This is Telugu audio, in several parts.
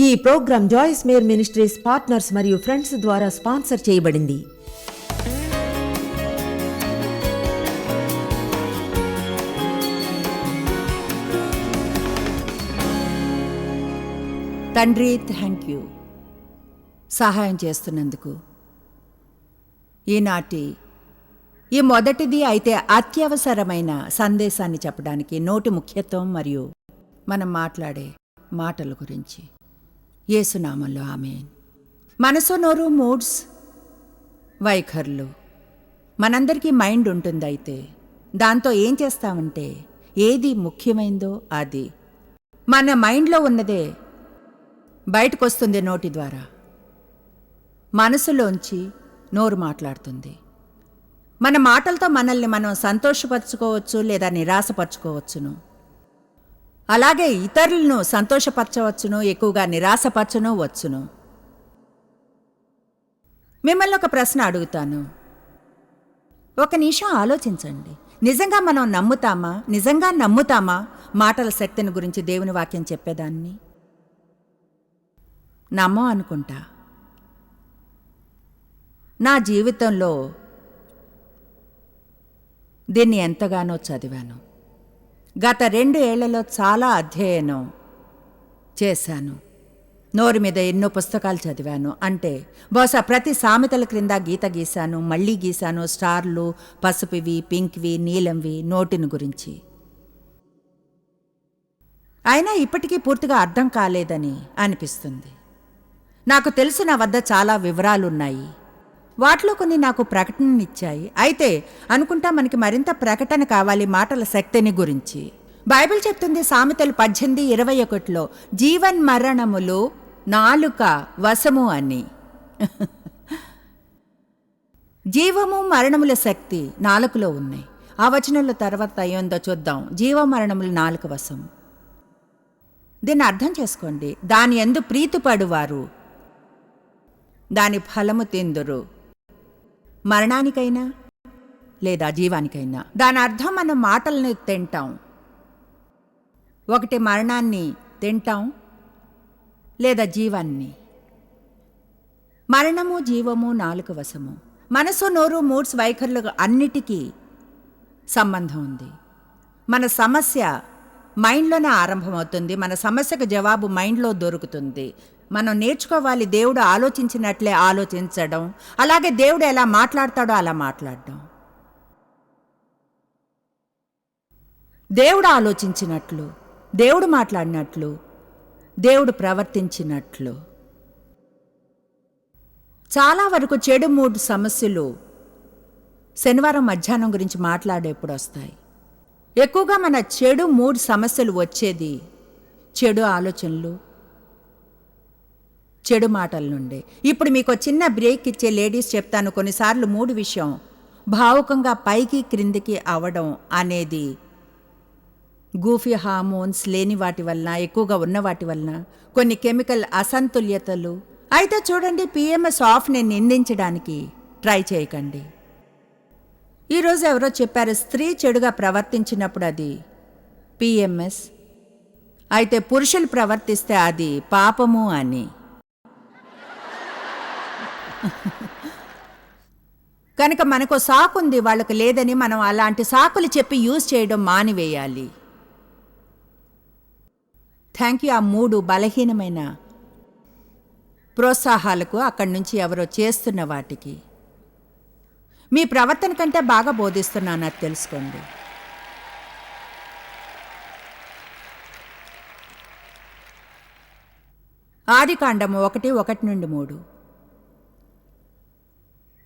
ఈ programme Joyce Meyer ministries partners మరియు ఫ్రెండ్స్ ద్వారా స్పాన్సర్ చేయబడింది. తండ్రి, థ్యాంక్ యూ సహాయం చేస్తున్నందుకు. ఈనాటి ఈ మొదటిది అయితే అత్యవసరమైన సందేశాన్ని చెప్పడానికి నోటి ముఖ్యత్వం మరియు మనం మాట్లాడే మాటల గురించి యేసునామంలో ఆమేన్. మనసు, నోరు, మూడ్స్, వైఖరులు. మనందరికీ మైండ్ ఉంటుంది. అయితే దాంతో ఏం చేస్తామంటే ఏది ముఖ్యమైందో అది మన మైండ్లో ఉన్నదే బయటకు వస్తుంది నోటి ద్వారా. మనసులోంచి నోరు మాట్లాడుతుంది. మన మాటలతో మనల్ని మనం సంతోషపరచుకోవచ్చు లేదా నిరాశపరచుకోవచ్చును. అలాగే ఇతరులను సంతోషపరచవచ్చును, ఎక్కువగా నిరాశపరచను వచ్చును. మిమ్మల్ని ఒక ప్రశ్న అడుగుతాను. ఒక నిమిషం ఆలోచించండి. నిజంగా మనం నమ్ముతామా మాటల శక్తిని గురించి దేవుని వాక్యం చెప్పేదాన్ని? నమ్మం అనుకుంటా. నా జీవితంలో దీన్ని ఎంతగానో చదివాను. గత 2 ఏళ్లలో చాలా అధ్యయనం చేశాను. నోరు మీద ఎన్నో పుస్తకాలు చదివాను. అంటే బహుశా ప్రతి సామెతల క్రింద గీత గీశాను, మళ్ళీ గీశాను. స్టార్లు, పసుపువి, పింక్వి, నీలంవి నోటిని గురించి. అయినా ఇప్పటికీ పూర్తిగా అర్థం కాలేదని అనిపిస్తుంది. నాకు తెలుసు నా వద్ద చాలా వివరాలున్నాయి. వాటిలో కొన్ని నాకు ప్రకటననిచ్చాయి. అయితే అనుకుంటా మనకి మరింత ప్రకటన కావాలి మాటల శక్తిని గురించి. బైబిల్ చెప్తుంది సామెతలు 18:21లో జీవన్మరణములు నాలుక వశము అని. జీవము మరణముల శక్తి నాలుకలో ఉన్నాయి. ఆ వచనంలో తర్వాత అయ్యిందో చూద్దాం. జీవమరణములు నాలుక వశం. దీన్ని అర్థం చేసుకోండి. దాని యందు ప్రీతిపడువారు దాని ఫలము తిందురు, మరణానికైనా లేదా జీవానికైనా. దాని అర్థం మనం మాటలను తింటాం. ఒకటి మరణాన్ని తింటాం లేదా జీవాన్ని. మరణము, జీవము నాలుక వశము. మనసు, నోరు, మూడ్స్, వైఖరులు అన్నిటికీ సంబంధం ఉంది. మన సమస్య మైండ్లోనే ఆరంభమవుతుంది. మన సమస్యకు జవాబు మైండ్లో దొరుకుతుంది. మనం నేర్చుకోవాలి దేవుడు ఆలోచించినట్లే ఆలోచించడం, అలాగే దేవుడు ఎలా మాట్లాడతాడో అలా మాట్లాడడం. దేవుడు ఆలోచించినట్లు, దేవుడు మాట్లాడినట్లు, దేవుడు ప్రవర్తించినట్లు. చాలా వరకు చెడు మూడు సమస్యలు శనివారం మధ్యాహ్నం గురించి మాట్లాడేప్పుడు వస్తాయి. ఎక్కువగా మన చెడు మూడు సమస్యలు వచ్చేది చెడు ఆలోచనలు, చెడు మాటల నుండే. ఇప్పుడు మీకు చిన్న బ్రేక్ ఇచ్చే లేడీస్ చెప్తాను. కొన్నిసార్లు మూడు విషయం భావుకంగా పైకి క్రిందికి అవడం అనేది గూఫీ హార్మోన్స్ లేని వాటి వలన, ఎక్కువగా ఉన్న వాటి వలన, కొన్ని కెమికల్ అసంతుల్యతలు. అయితే చూడండి, పిఎంఎస్ ఆఫ్ని నిందించడానికి ట్రై చేయకండి. ఈరోజు ఎవరో చెప్పారు స్త్రీ చెడుగా ప్రవర్తించినప్పుడు అది పిఎంఎస్, అయితే పురుషులు ప్రవర్తిస్తే అది పాపము అని. కనుక మనకు సాకుంది, వాళ్ళకు లేదని మనం అలాంటి సాకులు చెప్పి యూజ్ చేయడం మానివేయాలి. Thank you. ఆ మూడు బలహీనమైన ప్రోత్సాహాలకు అక్కడి నుంచి ఎవరో చేస్తున్న వాటికి మీ ప్రవర్తన కంటే బాగా బోధిస్తున్నాను, అది తెలుసుకోండి. ఆదికాండము 1:1-3.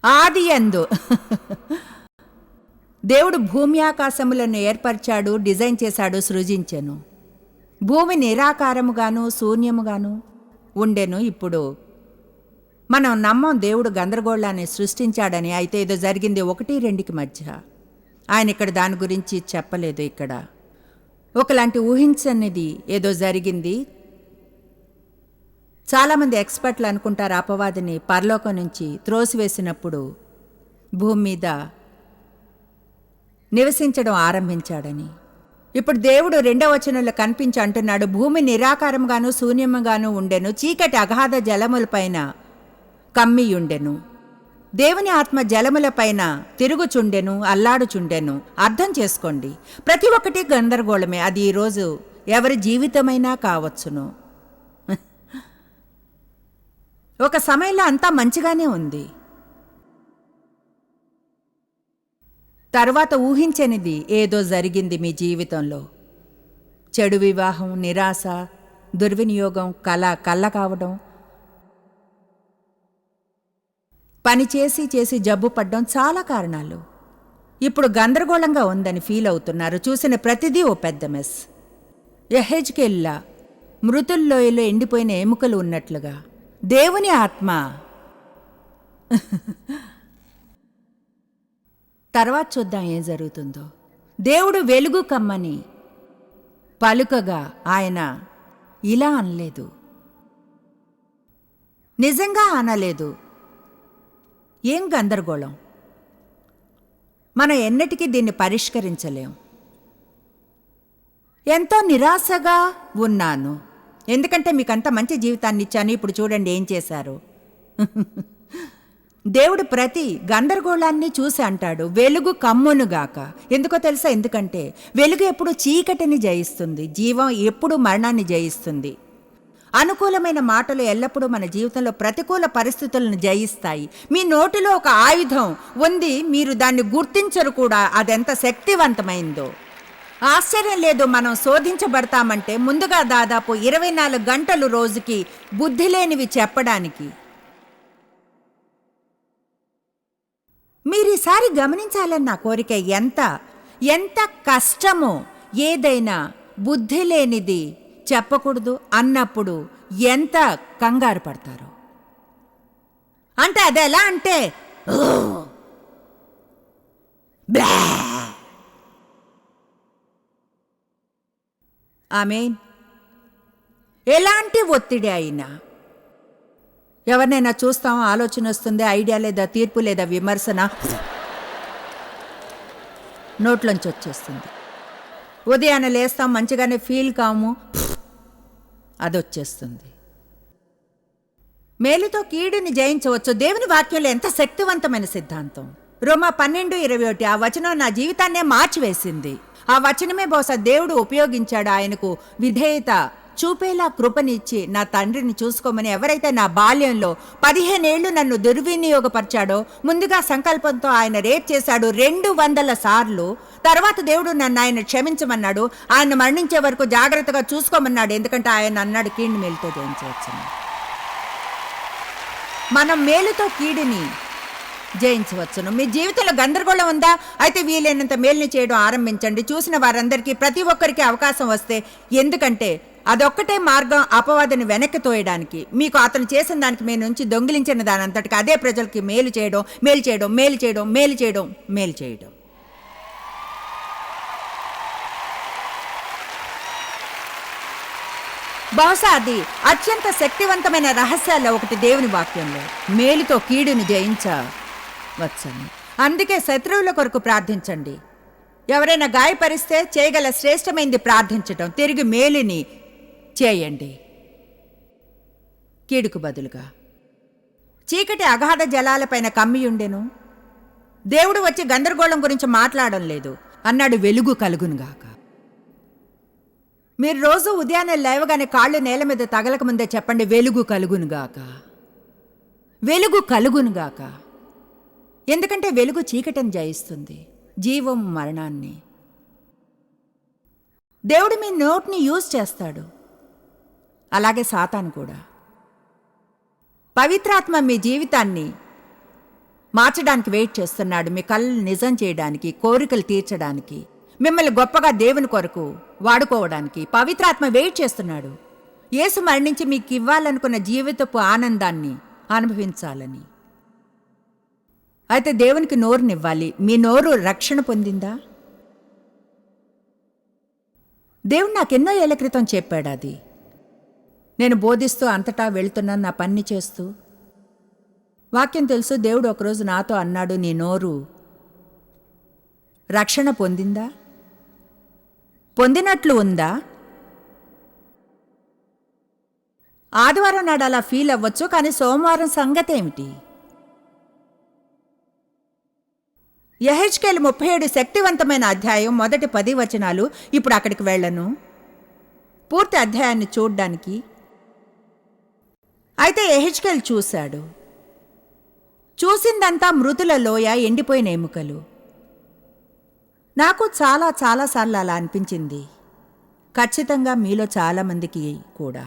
ఆది యందు దేవుడు భూమి ఆకాశములను ఏర్పరిచాడు, డిజైన్ చేశాడు, సృజించెను. భూమి నిరాకారముగాను శూన్యముగాను ఉండెను. ఇప్పుడు మనం నమ్మం దేవుడు గందరగోళాన్ని సృష్టించాడని. అయితే ఏదో జరిగింది 1-2కి మధ్య. ఆయన ఇక్కడ దాని గురించి చెప్పలేదు. ఇక్కడ ఒకలాంటి ఊహించనిది ఏదో జరిగింది. చాలామంది ఎక్స్పర్ట్లు అనుకుంటారు అపవాదిని పరలోకం నుంచి త్రోసివేసినప్పుడు భూమి మీద నివసించడం ఆరంభించాడని. ఇప్పుడు దేవుడు 2వ వచనంలో కనిపించి అంటున్నాడు, భూమి నిరాకారంగాను శూన్యముగాను ఉండెను, చీకటి అగాధ జలములపైన కమ్మియుండెను. దేవుని ఆత్మ జలములపైన తిరుగుచుండెను, అల్లాడుచుండెను. అర్థం చేసుకోండి, ప్రతి ఒక్కటి గందరగోళమే. అది ఈరోజు ఎవరి జీవితమైనా కావచ్చును. ఒక సమయంలో అంతా మంచిగానే ఉంది, తర్వాత ఊహించనిది ఏదో జరిగింది మీ జీవితంలో. చెడు వివాహం, నిరాశ, దుర్వినియోగం, కళ్ళ కావడం, పని చేసి చేసి జబ్బు పడ్డం, చాలా కారణాలు. ఇప్పుడు గందరగోళంగా ఉందని ఫీల్ అవుతున్నారు. చూసిన ప్రతిదీ ఓ పెద్ద మెస్. యెహెజ్కేలులా మృతుల్లోయలో ఎండిపోయిన ఎముకలు ఉన్నట్లుగా దేవుని ఆత్మ తర్వాత చూద్దాం ఏం జరుగుతుందో. దేవుడు వెలుగు కమ్మని పలుకగా ఆయన ఇలా అనలేదు, నిజంగా అనలేదు. ఏం గందరగోళం! మనం ఎన్నటికీ దీన్ని పరిష్కరించలేం. ఎంతో నిరాశగా ఉన్నాను, ఎందుకంటే మీకంత మంచి జీవితాన్ని ఇచ్చాను, ఇప్పుడు చూడండి ఏం చేశారు. దేవుడు ప్రతి గందరగోళాన్ని చూసి అంటాడు, వెలుగు కమ్మునుగాక. ఎందుకో తెలుసా? ఎందుకంటే వెలుగు ఎప్పుడు చీకటిని జయిస్తుంది, జీవం ఎప్పుడు మరణాన్ని జయిస్తుంది. అనుకూలమైన మాటలు ఎల్లప్పుడూ మన జీవితంలో ప్రతికూల పరిస్థితులను జయిస్తాయి. మీ నోటిలో ఒక ఆయుధం ఉంది, మీరు దాన్ని గుర్తించరు కూడా, అదెంత శక్తివంతమైందో. ఆశ్చర్యం లేదు మనం శోధించబడతామంటే ముందుగా దాదాపు 24 గంటలు రోజుకి బుద్ధి లేనివి చెప్పడానికి. మీరీసారి గమనించాలని నా కోరిక. ఎంత కష్టమో ఏదైనా బుద్ధి లేనిది చెప్పకూడదు అన్నప్పుడు ఎంత కంగారు పడతారో. అంటే అది ఎలా అంటే ఆమేన్. ఎలాంటి ఒత్తిడి అయినా ఎవరినైనా చూస్తాం, ఆలోచన వస్తుంది, ఐడియా లేదా తీర్పు లేదా విమర్శన నోట్లోంచి వచ్చేస్తుంది. ఉదయాన్నే లేస్తాం, మంచిగానే ఫీల్ కాము, అది వచ్చేస్తుంది. మేలుతో కీడుని జయించవచ్చు. దేవుని వాక్యంలో ఎంత శక్తివంతమైన సిద్ధాంతం. రోమా 12:21 ఆ వచనం నా జీవితాన్నే మార్చివేసింది. ఆ వచనమే బహుశా దేవుడు ఉపయోగించాడు ఆయనకు విధేయత చూపేలా కృపనిచ్చి నా తండ్రిని చూసుకోమని. ఎవరైతే నా బాల్యంలో 15 ఏళ్లు నన్ను దుర్వినియోగపరిచాడో, ముందుగా సంకల్పంతో ఆయన రేప్ చేశాడు 200 సార్లు. తర్వాత దేవుడు నన్ను ఆయన క్షమించమన్నాడు, ఆయన మరణించే వరకు జాగ్రత్తగా చూసుకోమన్నాడు. ఎందుకంటే ఆయన అన్నాడు, కీడుని మేలుతో జయించవచ్చును. మనం మేలుతో కీడుని జయించవచ్చును. మీ జీవితంలో గందరగోళం ఉందా? అయితే వీలైనంత మేలుని చేయడం ఆరంభించండి. చూసిన వారందరికీ, ప్రతి ఒక్కరికి అవకాశం వస్తే. ఎందుకంటే అదొక్కటే మార్గం అపవాదిని వెనక్కి తోయడానికి. మీకు అతను చేసిన దానికి మీ నుంచి దొంగిలించిన దాని అంతటికి అదే ప్రజలకి మేలు చేయడం, మేలు చేయడం, మేలు చేయడం, మేలు చేయడం, మేలు చేయడం. బహుశా అది అత్యంత శక్తివంతమైన రహస్యాల్లో ఒకటి దేవుని వాక్యంలో. మేలుతో కీడుని జయించవచ్చని. అందుకే శత్రువుల కొరకు ప్రార్థించండి. ఎవరైనా గాయపరిస్తే చేయగల శ్రేష్టమైంది ప్రార్థించటం. తిరిగి మేలుని చేయండి కీడుకు బదులుగా. చీకటి అగాధ జలాలపైన కమ్మియుండెను. దేవుడు వచ్చి గందరగోళం గురించి మాట్లాడడం లేదు, అన్నాడు వెలుగు కలుగునుగాక. మీరు రోజు ఉదయాన్నే లేవగానే కాళ్ళు నేల మీద తగలక ముందే చెప్పండి, వెలుగు కలుగునుగాక, వెలుగు కలుగునుగాక. ఎందుకంటే వెలుగు చీకటిని జయిస్తుంది, జీవం మరణాన్ని. దేవుడు మీ నోట్ని యూజ్ చేస్తాడు, అలాగే సాతాను కూడా. పవిత్రాత్మ మీ జీవితాన్ని మార్చడానికి వెయిట్ చేస్తున్నాడు, మీ కళ్ళు నిజం చేయడానికి, కోరికలు తీర్చడానికి, మిమ్మల్ని గొప్పగా దేవుని కొరకు వాడుకోవడానికి పవిత్రాత్మ వెయిట్ చేస్తున్నాడు. యేసు మరణించి మీకు ఇవ్వాలనుకున్న జీవితపు ఆనందాన్ని అనుభవించాలని. అయితే దేవునికి నోరునివ్వాలి. మీ నోరు రక్షణ పొందిందా? దేవుడు నాకెన్నో ఏళ్ల క్రితం చెప్పాడు అది. నేను బోధిస్తూ అంతటా వెళుతున్నాను, నా పని చేస్తూ. వాక్యం తెలుసు. దేవుడు ఒకరోజు నాతో అన్నాడు, నీ నోరు రక్షణ పొందిందా? పొందినట్లు ఉందా? ఆదివారం నాడు అలా ఫీల్ అవ్వచ్చు, కానీ సోమవారం సంగతి ఏమిటి? యెహెజ్కేలు 37 శక్తివంతమైన అధ్యాయం, మొదటి 10 వచనాలు. ఇప్పుడు అక్కడికి వెళ్ళను పూర్తి అధ్యాయాన్ని చూడ్డానికి. అయితే యెహెజ్కేలు చూశాడు. చూసిందంతా మృతుల లోయ, ఎండిపోయిన ఎముకలు. నాకు చాలాసార్లు అలా అనిపించింది. ఖచ్చితంగా మీలో చాలామందికి కూడా.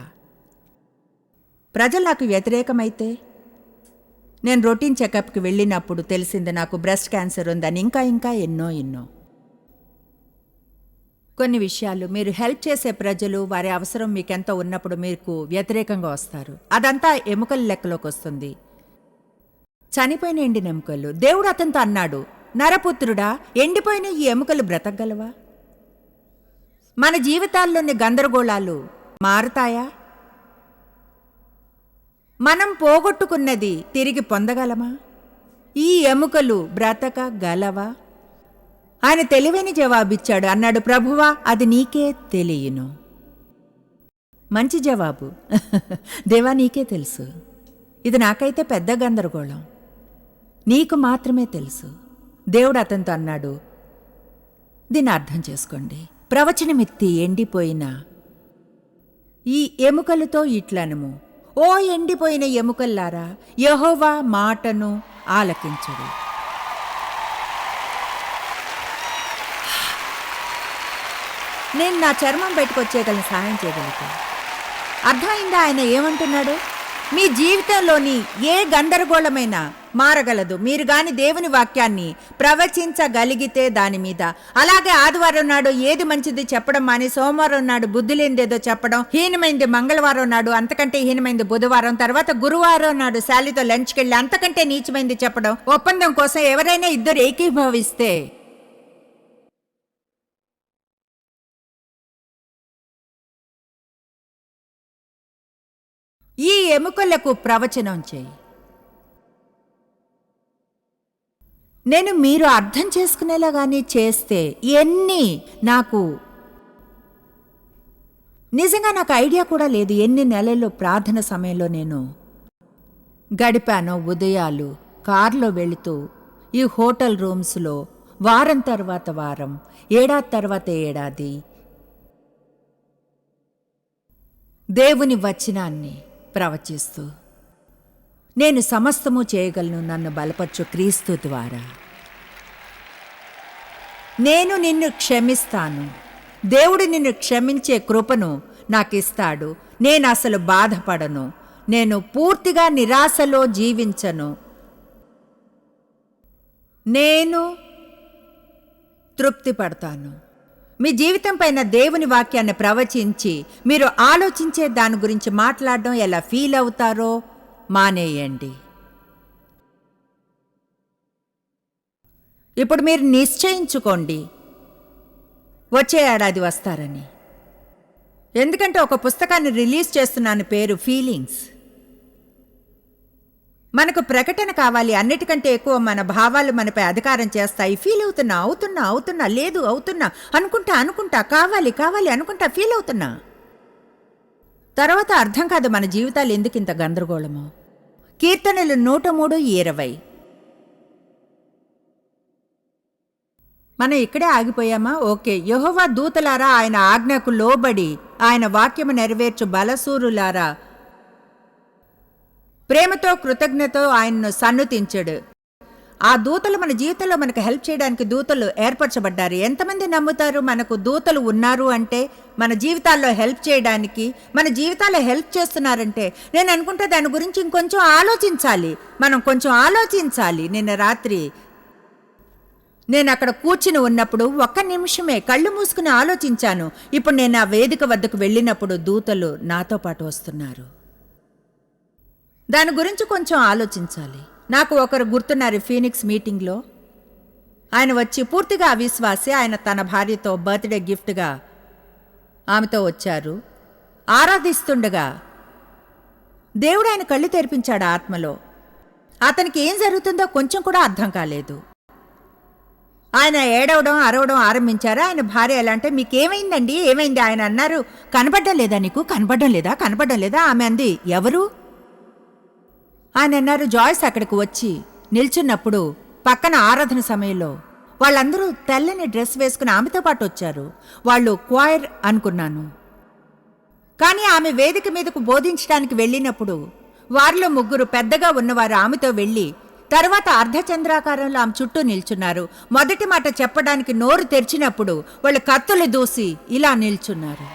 ప్రజలు నాకు వ్యతిరేకమైతే, నేను రొటీన్ చెకప్కి వెళ్ళినప్పుడు తెలిసింది నాకు బ్రెస్ట్ క్యాన్సర్ ఉందని, ఇంకా ఎన్నో. కొన్ని విషయాలు మీరు హెల్ప్ చేసే ప్రజలు, వారి అవసరం మీకెంతో ఉన్నప్పుడు మీకు వ్యతిరేకంగా వస్తారు. అదంతా ఎముకల లెక్కలోకి వస్తుంది. చనిపోయిన ఎండిన ఎముకలు. దేవుడు అతనితో అన్నాడు, నరపుత్రుడా, ఎండిపోయిన ఈ ఎముకలు బ్రతకగలవా? మన జీవితాల్లోని గందరగోళాలు మారుతాయా? మనం పోగొట్టుకున్నది తిరిగి పొందగలమా? ఈ ఎముకలు బ్రతకగలవా? ఆయన తెలివైన జవాబిచ్చాడు. అన్నాడు, ప్రభువా, అది నీకే తెలియను. మంచి జవాబు. దేవా, నీకే తెలుసు. ఇది నాకైతే పెద్ద గందరగోళం. నీకు మాత్రమే తెలుసు. దేవుడు అతనితో అన్నాడు, దీన్ని అర్థం చేసుకోండి. ప్రవచనమెత్తి ఎండిపోయిన ఈ ఎముకలతో ఇట్లనము, ఓ ఎండిపోయిన ఎముకల్లారా, యెహోవా మాటను ఆలకించుడు. నేను నా చర్మం బయటకు వచ్చేయగలను, సహాయం చేయగలుగుతా. అర్థమైందా ఆయన ఏమంటున్నాడు? మీ జీవితంలోని ఏ గందరగోళమైనా మారగలదు, మీరు గాని దేవుని వాక్యాన్ని ప్రవచించగలిగితే దాని మీద. అలాగే ఆదివారం నాడు ఏది మంచిది చెప్పడం మాని సోమవారం నాడు బుద్ధి లేనిదేదో చెప్పడం, హీనమైంది మంగళవారం నాడు, అంతకంటే హీనమైంది బుధవారం, తర్వాత గురువారం నాడు శాలితో లంచ్కి వెళ్ళి అంతకంటే నీచమైంది చెప్పడం. ఒప్పందం కోసం ఎవరైనా ఇద్దరు ఏకీభవిస్తే ఈ ఎముకలకు ప్రవచనం చేయి. నేను మీరు అర్థం చేసుకునేలాగానే చేస్తే నాకు నిజంగా ఐడియా కూడా లేదు ఎన్ని నెలల్లో ప్రార్థన సమయంలో నేను గడిపానో. ఉదయాలు కారులో వెళుతూ ఈ హోటల్ రూమ్స్లో వారం తర్వాత వారం, ఏడాది తర్వాత ఏడాది దేవుని వచనాన్ని ప్రవచిస్తూ, నేను సమస్తము చేయగలను నన్ను బలపరచు క్రీస్తు ద్వారా. నేను నిన్ను క్షమిస్తాను. దేవుడు నిన్ను క్షమించే కృపను నాకిస్తాడు. నేను అసలు బాధపడను. నేను పూర్తిగా నిరాశలో జీవించను. నేను తృప్తి పడతాను. మీ జీవితం పైన దేవుని వాక్యాన్ని ప్రవచించి మీరు ఆలోచించే దాని గురించి మాట్లాడడం, ఎలా ఫీల్ అవుతారో మానేయండి. ఇప్పుడు మీరు నిశ్చయించుకోండి వచ్చే ఏడాది వస్తారని. ఎందుకంటే ఒక పుస్తకాన్ని రిలీజ్ చేస్తున్నాను, పేరు ఫీలింగ్స్. మనకు ప్రకటన కావాలి. అన్నిటికంటే ఎక్కువ మన భావాలు మనపై అధికారం చేస్తాయి. ఫీల్ అవుతున్నా లేదు అవుతున్నా, అనుకుంటా కావాలి అనుకుంటా, ఫీల్ అవుతున్నా. తర్వాత అర్థం కాదు మన జీవితాలు ఎందుకు ఇంత గందరగోళమో. కీర్తనలు 103:20. మనం ఇక్కడే ఆగిపోయామా? ఓకే. యెహోవా దూతలారా, ఆయన ఆజ్ఞకు లోబడి ఆయన వాక్యము నెరవేర్చు బలసూరులారా, ప్రేమతో కృతజ్ఞతో ఆయన్ను సన్నుతించడు. ఆ దూతలు మన జీవితంలో మనకు హెల్ప్ చేయడానికి దూతలు ఏర్పరచబడ్డారు. ఎంతమంది నమ్ముతారు మనకు దూతలు ఉన్నారు అంటే? మన జీవితాల్లో హెల్ప్ చేయడానికి, మన జీవితాల్లో హెల్ప్ చేస్తున్నారంటే నేను అనుకుంటే దాని గురించి ఇంకొంచెం ఆలోచించాలి. మనం కొంచెం ఆలోచించాలి. నిన్న రాత్రి నేను అక్కడ కూర్చుని ఉన్నప్పుడు ఒక్క నిమిషమే కళ్ళు మూసుకుని ఆలోచించాను. ఇప్పుడు నేను ఆ వేదిక వద్దకు వెళ్ళినప్పుడు దూతలు నాతో పాటు వస్తున్నారు. దాని గురించి కొంచెం ఆలోచించాలి. నాకు ఒకరు గుర్తున్నారు. ఫీనిక్స్ మీటింగ్లో ఆయన వచ్చి పూర్తిగా అవిశ్వాసి. ఆయన తన భార్యతో బర్త్డే గిఫ్ట్గా ఆమెతో వచ్చారు. ఆరాధిస్తుండగా దేవుడు ఆయన కళ్ళు తెరిపించాడు ఆత్మలో. అతనికి ఏం జరుగుతుందో కొంచెం కూడా అర్థం కాలేదు. ఆయన ఏడవడం అరవడం ఆరంభించారు. ఆయన భార్య ఎలా అంటే, మీకేమైందండి, ఏమైంది? ఆయన అన్నారు, కనబడ్డం లేదా నీకు, కనబడ్డం లేదా, కనబడ్డం లేదా? ఆమె అంది, ఎవరు? ఆయన అన్నారు, జాయ్స్ అక్కడికి వచ్చి నిల్చున్నప్పుడు పక్కన ఆరాధన సమయంలో వాళ్ళందరూ తెల్లని డ్రెస్ వేసుకుని ఆమెతో పాటు వచ్చారు. వాళ్ళు క్వైర్ అనుకున్నాను. కానీ ఆమె వేదిక మీదకు బోధించడానికి వెళ్ళినప్పుడు వారిలో ముగ్గురు పెద్దగా ఉన్నవారు ఆమెతో వెళ్ళి తర్వాత అర్ధచంద్రాకారంలో ఆమె చుట్టూ నిల్చున్నారు. మొదటి మాట చెప్పడానికి నోరు తెరిచినప్పుడు వాళ్ళు కత్తులు దూసి ఇలా నిల్చున్నారు.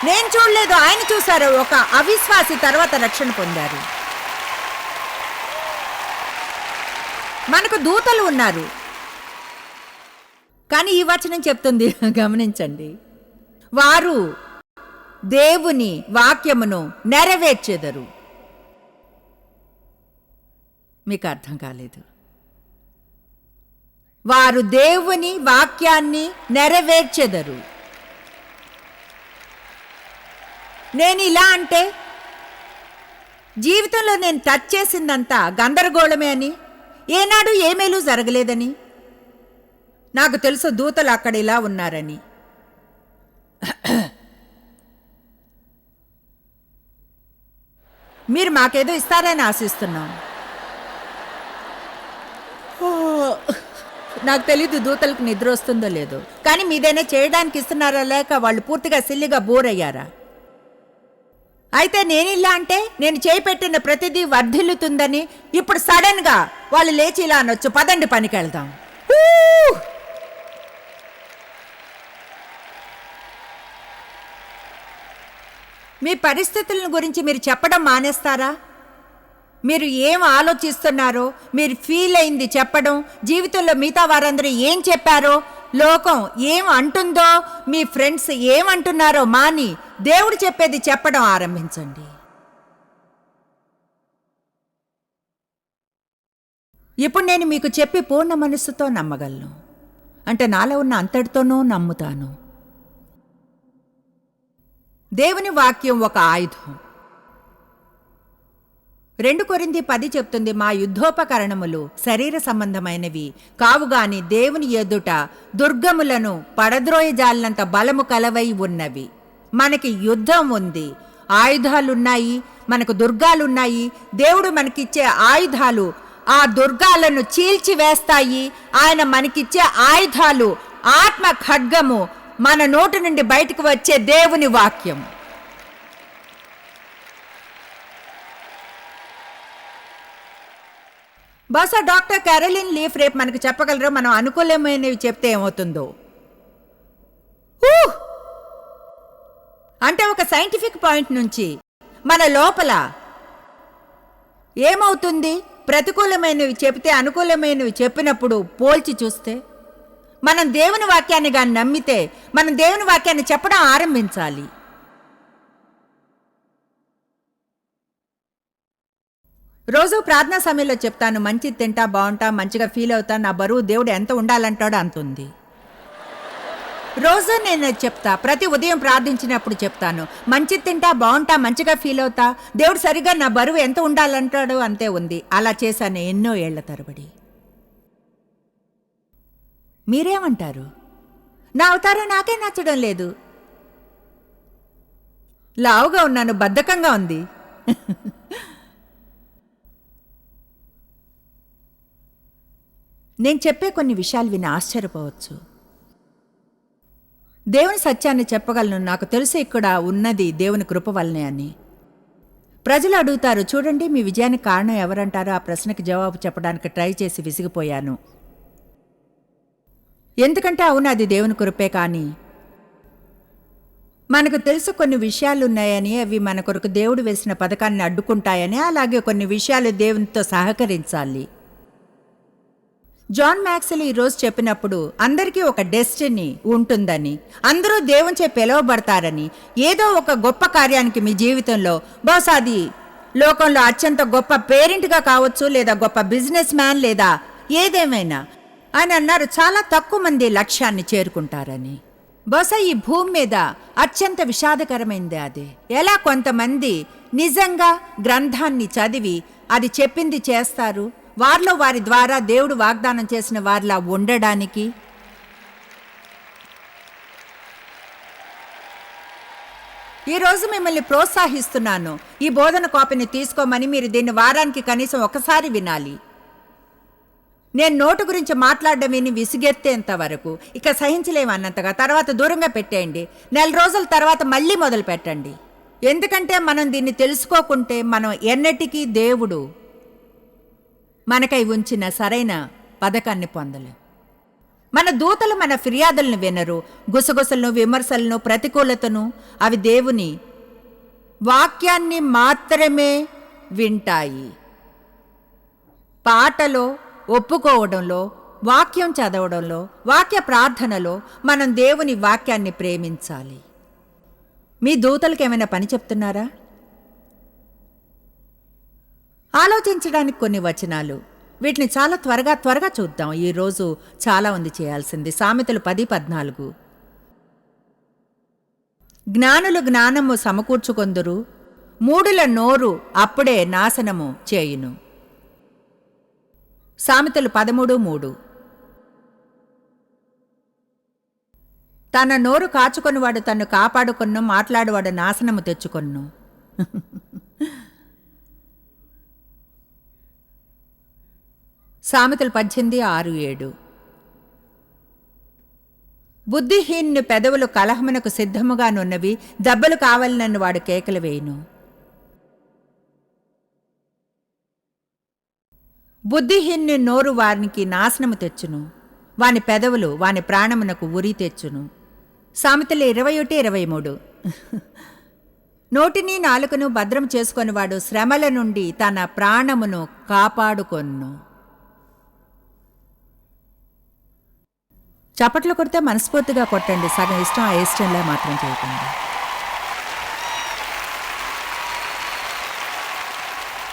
నేను చూడలేదు, ఆయన చూశారు. ఒక అవిశ్వాసి తర్వాత రక్షణ పొందారు. మనకు దూతలు ఉన్నారు, కానీ ఈ వచనం చెప్తుంది, గమనించండి, వారు దేవుని వాక్యమును నెరవేర్చెదరు. మీకు అర్థం కాలేదు. వారు దేవుని వాక్యాన్ని నెరవేర్చెదరు. నేను ఇలా అంటే జీవితంలో నేను టచ్ చేసిందంతా గందరగోళమే అని, ఏనాడు ఏ మేలు జరగలేదని నాకు తెలుసు. దూతలు అక్కడ ఇలా ఉన్నారని. మీరు మాకేదో ఇస్తారని ఆశిస్తున్నాం. నాకు తెలీదు దూతలకు నిద్ర వస్తుందో లేదో, కానీ మీదైనా చేయడానికి ఇస్తున్నారా, లేక వాళ్ళు పూర్తిగా సిల్లిగా బోర్ అయ్యారా? అయితే నేను ఇలా అంటే నేను చేయి పెట్టిన ప్రతిదీ వర్ధిల్లుతుందని ఇప్పుడు సడన్ గా వాళ్ళు లేచి ఇలా అనొచ్చు, పదండి పనికి వెళ్దాం. మీ పరిస్థితులను గురించి మీరు చెప్పడం మానేస్తారా? మీరు ఏం ఆలోచిస్తున్నారో, మీరు ఫీల్ అయింది చెప్పడం, జీవితంలో మిగతా వారందరూ ఏం చెప్పారో, లోకం ఏం అంటుందో, మీ ఫ్రెండ్స్ ఏమంటున్నారో మాని దేవుడు చెప్పేది చెప్పడం ఆరంభించండి. ఇప్పుడు నేను మీకు చెప్పి పూర్ణ మనస్సుతో నమ్మగలను, అంటే నాలో ఉన్న అంతటితోనూ నమ్ముతాను. దేవుని వాక్యం ఒక ఆయుధం. 2 కొరింథీ 10 చెప్తుంది, మా యుద్ధోపకరణములు శరీర సంబంధమైనవి కావుగాని దేవుని ఎదుట దుర్గములను పడద్రోయజాలినంత బలము కలవై ఉన్నవి. మనకి యుద్ధం ఉంది, ఆయుధాలున్నాయి, మనకు దుర్గాలున్నాయి. దేవుడు మనకిచ్చే ఆయుధాలు ఆ దుర్గాలను చీల్చివేస్తాయి. ఆయన మనకిచ్చే ఆయుధాలు ఆత్మ ఖడ్గము, మన నోటి నుండి బయటకు వచ్చే దేవుని వాక్యం. బహుశా డాక్టర్ క్యారోలిన్ లీఫ్ రేపు మనకు చెప్పగలరు, మనం అనుకూలమైనవి చెప్తే ఏమవుతుందో. అంటే ఒక సైంటిఫిక్ పాయింట్ నుంచి మన లోపల ఏమవుతుంది, ప్రతికూలమైనవి చెప్తే అనుకూలమైనవి చెప్పినప్పుడు పోల్చి చూస్తే, మనం దేవుని వాక్యాన్ని కానీ నమ్మితే మనం దేవుని వాక్యాన్ని చెప్పడం ఆరంభించాలి. రోజు ప్రార్థనా సమయంలో చెప్తాను, మంచి తింటా, బాగుంటా, మంచిగా ఫీల్ అవుతా, నా బరువు దేవుడు ఎంత ఉండాలంటాడో అంతుంది. రోజు నేను చెప్తా, ప్రతి ఉదయం ప్రార్థించినప్పుడు చెప్తాను, మంచి తింటా, బాగుంటా, మంచిగా ఫీల్ అవుతా, దేవుడు సరిగా నా బరువు ఎంత ఉండాలంటాడో అంతే ఉంది. అలా చేశాను ఎన్నో ఏళ్ల తరబడి. మీరేమంటారు? నా అవతారం నాకే నచ్చడం లేదు, లావుగా ఉన్నాను, బద్ధకంగా ఉంది. నేను చెప్పే కొన్ని విషయాలు విని ఆశ్చర్యపోవచ్చు. దేవుని సత్యాన్ని చెప్పగలను, నాకు తెలుసు ఇక్కడ ఉన్నది దేవుని కృప వల్లనే అని. ప్రజలు అడుగుతారు, చూడండి మీ విజయానికి కారణం ఎవరంటారో? ఆ ప్రశ్నకి జవాబు చెప్పడానికి ట్రై చేసి విసిగిపోయాను. ఎందుకంటే అవును, అది దేవుని కృపే. కానీ మనకు తెలుసు కొన్ని విషయాలు ఉన్నాయని, అవి మన కొరకు దేవుడు వేసిన పథకాన్ని అడ్డుకుంటాయని. అలాగే కొన్ని విషయాలు దేవునితో సహకరించాలి. జాన్ మ్యాక్స్వెల్ ఈరోజు చెప్పినప్పుడు అందరికీ ఒక డెస్టినీ ఉంటుందని, అందరూ దేవునిచే పిలువబడతారని, ఏదో ఒక గొప్ప కార్యానికి మీ జీవితంలో, బహుశా అది లోకంలో అత్యంత గొప్ప పేరెంట్గా కావచ్చు, లేదా గొప్ప బిజినెస్ మ్యాన్, లేదా ఏదేమైనా, అని అన్నారు. చాలా తక్కువ మంది లక్ష్యాన్ని చేరుకుంటారని. బహుశా ఈ భూమి మీద అత్యంత విషాదకరమైంది అదే. ఎలా కొంతమంది నిజంగా గ్రంథాన్ని చదివి అది చెప్పింది చేస్తారు, వారిలో వారి ద్వారా దేవుడు వాగ్దానం చేసిన వారిలా ఉండడానికి ఈరోజు మిమ్మల్ని ప్రోత్సహిస్తున్నాను. ఈ బోధన కాపీని తీసుకోమని మీరు దీన్ని వారానికి కనీసం ఒకసారి వినాలి. నేను నోటు గురించి మాట్లాడడం విని విసిగెత్తేంత వరకు ఇక సహించలేమన్నంతగా తర్వాత దూరంగా పెట్టేయండి. 4 రోజుల తర్వాత మళ్ళీ మొదలు పెట్టండి. ఎందుకంటే మనం దీన్ని తెలుసుకోకుంటే మనం ఎన్నటికీ దేవుడు మనకై ఉంచిన సరైన పథకాన్ని పొందలేం. మన దూతలు మన ఫిర్యాదులను వినరు. గుసగుసలను, విమర్శలను, ప్రతికూలతను అవి దేవుని వాక్యాన్ని మాత్రమే వింటాయి. పాటలో, ఒప్పుకోవడంలో, వాక్యం చదవడంలో, వాక్య ప్రార్థనలో మనం దేవుని వాక్యాన్ని ప్రేమించాలి. మీ దూతలకు ఏమైనా పని చెప్తున్నారా? ఆలోచించడానికి కొన్ని వచనాలు, వీటిని చాలా త్వరగా చూద్దాం. ఈరోజు చాలా ఉంది చేయాల్సింది. సామెతలు 10:14. జ్ఞానులు జ్ఞానము సమకూర్చుకొందురు, మూడుల నోరు అప్పుడే నాశనము చేయును. సామెతలు 13:3. తన నోరు కాచుకొనివాడు తన్ను కాపాడుకొన్ను, మాట్లాడువాడు నాశనము తెచ్చుకొన్ను. సామెతలు 18:6-7. బుద్ధిహీనుని పెదవులు కలహమునకు సిద్ధముగానున్నవి, దెబ్బలు కావాలనన్ను వాడు కేకలు వేయును. బుద్ధిహీనుని నోరు వానికి నాశనము తెచ్చును, వాని పెదవులు వాని ప్రాణమునకు ఉరి తెచ్చును. సామెతలు 21:23. నోటిని నాలుకను భద్రం చేసుకొనివాడు శ్రమల నుండి తన ప్రాణమును కాపాడుకొన్ను. చప్పట్లు కొడితే మనస్ఫూర్తిగా కొట్టండి. సగం ఇష్టం అయిష్టంలా మాత్రం చేయకండి.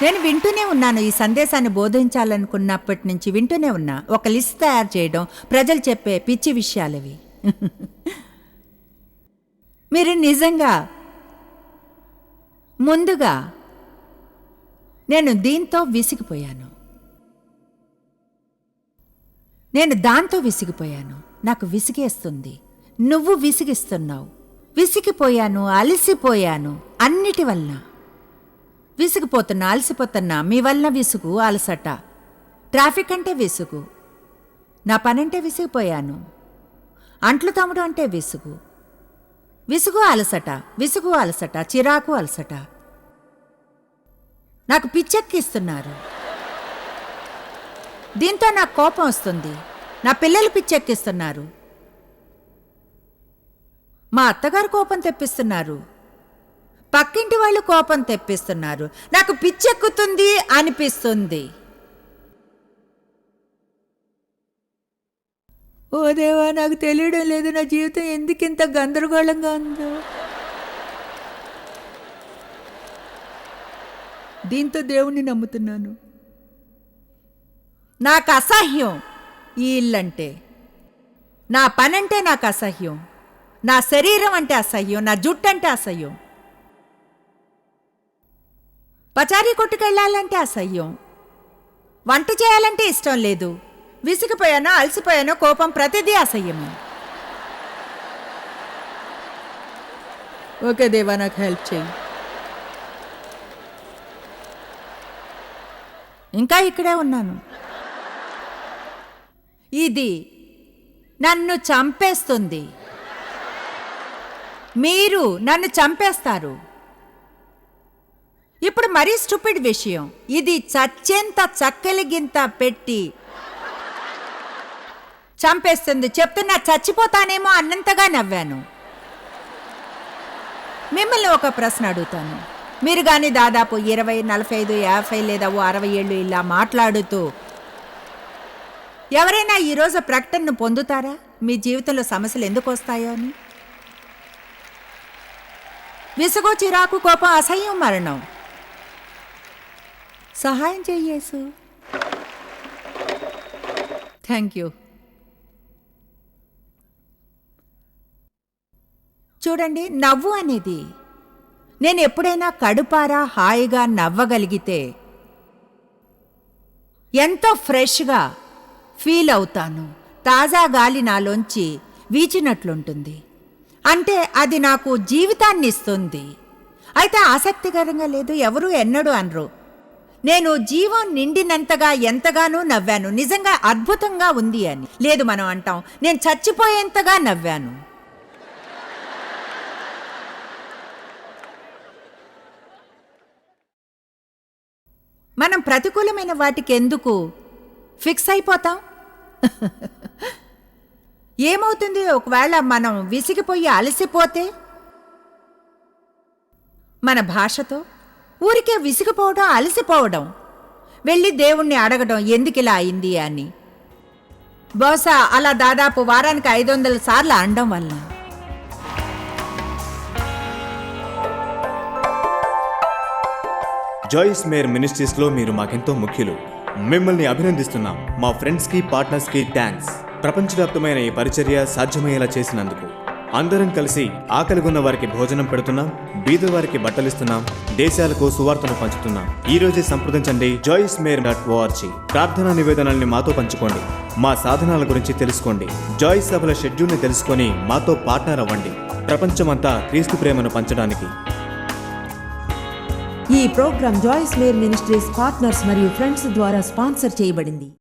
నేను వింటూనే ఉన్నాను. ఈ సందేశాన్ని బోధించాలనుకున్నప్పటి నుంచి వింటూనే ఉన్నా. ఒక లిస్ట్ తయారు చేయడం, ప్రజలు చెప్పే పిచ్చి విషయాలవి. మీరు నిజంగా ముందుగా నేను దీంతో విసిగిపోయాను, నేను దాంతో విసిగిపోయాను, నాకు విసిగేస్తుంది, నువ్వు విసిగిస్తున్నావు, విసిగిపోయాను, అలసిపోయాను, అన్నిటి వలన విసిగిపోతున్నా, అలసిపోతున్నా. మీ వల్ల విసుగు, అలసట. ట్రాఫిక్ అంటే విసుగు, నా పనంటే విసిగిపోయాను, అంట్లు తమ్ముడు అంటే విసుగు, విసుగు అలసట, విసుగు అలసట, చిరాకు అలసట. నాకు పిచ్చెక్కిస్తున్నారు. దీంతో నాకు కోపం వస్తుంది. నా పిల్లలు పిచ్చెక్కిస్తున్నారు, మా అత్తగారు కోపం తెప్పిస్తున్నారు, పక్కింటి వాళ్ళు కోపం తెప్పిస్తున్నారు. నాకు పిచ్చెక్కుతుంది అనిపిస్తుంది. ఓ దేవా, నాకు తెలియడం లేదు నా జీవితం ఎందుకింత గందరగోళంగా ఉందో. దీంతో దేవుణ్ణి నమ్ముతున్నాను. నాకు అసహ్యం ఈ ఇల్లంటే, నా పనంటే నాకు అసహ్యం, నా శరీరం అంటే అసహ్యం, నా జుట్టు అంటే అసహ్యం, పచారీ కొట్టుకెళ్ళాలంటే అసహ్యం, వంట చేయాలంటే ఇష్టం లేదు. విసిగిపోయానో, అలసిపోయానో, కోపం ప్రతిదీ అసహ్యమే. ఓకే దేవా, నాకు హెల్ప్ చేయి. ఇంకా ఇక్కడే ఉన్నాను. ఇది నన్ను చంపేస్తుంది. మీరు నన్ను చంపేస్తారు. ఇప్పుడు మరీ స్టూపిడ్ విషయం, ఇది చచ్చేంత చక్కలిగింత పెట్టి చంపేస్తుంది. చెప్తున్నా చచ్చిపోతానేమో అన్నంతగా నవ్వాను. మిమ్మల్ని ఒక ప్రశ్న అడుగుతాను. మీరు కానీ దాదాపు 20, 45, 50 లేదా 60 ఏళ్ళు ఇలా మాట్లాడుతూ ఎవరైనా ఈరోజు ప్రకటనను పొందుతారా? మీ జీవితంలో సమస్యలు ఎందుకు వస్తాయో అని. విసుగు, చిరాకు, కోపం, అసహ్యం, మరణం. సహాయం చెయ్యేసు. Thank you. చూడండి, నవ్వు అనేది నేను ఎప్పుడైనా కడుపారా హాయిగా నవ్వగలిగితే ఎంతో ఫ్రెష్గా ఫీల్ అవుతాను. తాజా గాలి నాలోంచి వీచినట్లుంటుంది. అంటే అది నాకు జీవితాన్ని ఇస్తుంది. అయితే ఆసక్తికరంగా లేదు, ఎవరూ ఎన్నడూ అనరు నేను జీవం నిండినంతగా ఎంతగానో నవ్వాను, నిజంగా అద్భుతంగా ఉంది అని. లేదు, మనం అంటాం నేను చచ్చిపోయేంతగా నవ్వాను. మనం ప్రతికూలమైన వాటికి ఎందుకు ఫిక్స్ అయిపోతాం? ఏమవుతుంది ఒకవేళ మనం విసిగిపోయి అలసిపోతే? మన భాషతో ఊరికే విసిగిపోవడం, అలసిపోవడం, వెళ్ళి దేవుణ్ణి అడగడం ఎందుకు ఇలా అయింది అని. బహుశా అలా దాదాపు వారానికి 500 సార్లు అనడం వల్ల. జాయిస్ మేర్ మినిస్ట్రీస్లో మీరు మాకెంతో ముఖ్యులు. మిమ్మల్ని అభినందిస్తున్నాం. మా ఫ్రెండ్స్కి, పార్ట్నర్స్కి థ్యాంక్స్. ప్రపంచవ్యాప్తమైన ఈ పరిచర్య సాధ్యమయ్యేలా చేసినందుకు. అందరం కలిసి ఆకలిగొన్న వారికి భోజనం పెడుతున్నాం, బీద వారికి బట్టలిస్తున్నాం, దేశాలకు సువార్తను పంచుతున్నాం. ఈ రోజే సంప్రదించండి joycemeir.org. ప్రార్థనా నివేదనల్ని మాతో పంచుకోండి. మా సాధనాల గురించి తెలుసుకోండి. జాయిస్ సభల షెడ్యూల్ని తెలుసుకొని మాతో పార్ట్నర్ అవ్వండి. ప్రపంచమంతా క్రీస్తు ప్రేమను పంచడానికి. ఈ programme Joyce Meyer ministries partners మరియు ఫ్రెండ్స్ ద్వారా స్పాన్సర్ చేయబడింది.